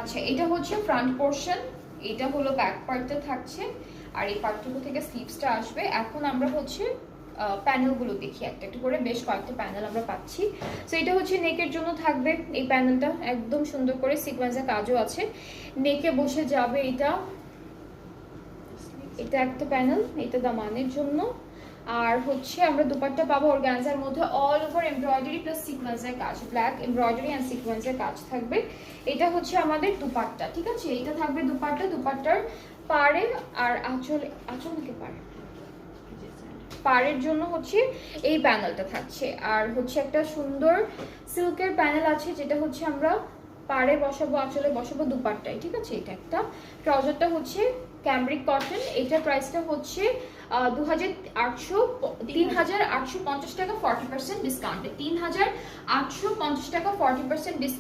আচ্ছা, এটা হচ্ছে ফ্রন্ট পোর্শন, এটা হলো ব্যাক পার্টটা থাকছে, আর এই পার্টটুকু থেকে স্লিভসটা আসবে। এখন আমরা হচ্ছে প্যানেলগুলো দেখি একটা একটা করে, বেশ কয়েকটা প্যানেল আমরা পাচ্ছি। সো এটা হচ্ছে নেকের জন্য থাকবে এই প্যানেলটা, একদম সুন্দর করে সিকোয়েন্সের কাজও আছে, নেকে বসে যাবে এটা। এটা একটা প্যানেল, এটা দামানের জন্য। আর হচ্ছে আমরা দুপাট্টা পাবো অর্গানজার মধ্যে, অল ওভার এমব্রয়ডারি প্লাস সিকোয়েন্সের কাজ, ব্ল্যাক এমব্রয়ডারি অ্যান্ড সিকোয়েন্সের কাজ থাকবে। এটা হচ্ছে আমাদের দুপাট্টা, ঠিক আছে? এটা থাকবে দুপাট্টা, দুপাট্টার পাড়ে আর আঁচল, আঁচল নাকি পাড়, পাড়ের জন্য হচ্ছে এই প্যানেলটা থাকছে। আর হচ্ছে একটা সুন্দর সিল্কের প্যানেল আছে, যেটা হচ্ছে আমরা পাড়ে বসাবো, আঁচলে বসাবো, দুপাট্টায়, ঠিক আছে? এটা একটা। ট্রাউজারটা হচ্ছে ক্যামব্রিক কটন, এটার প্রাইসটা হচ্ছে 3,850 টাকা 40% ডিসকাউন্টে, 3,850 টাকা 40%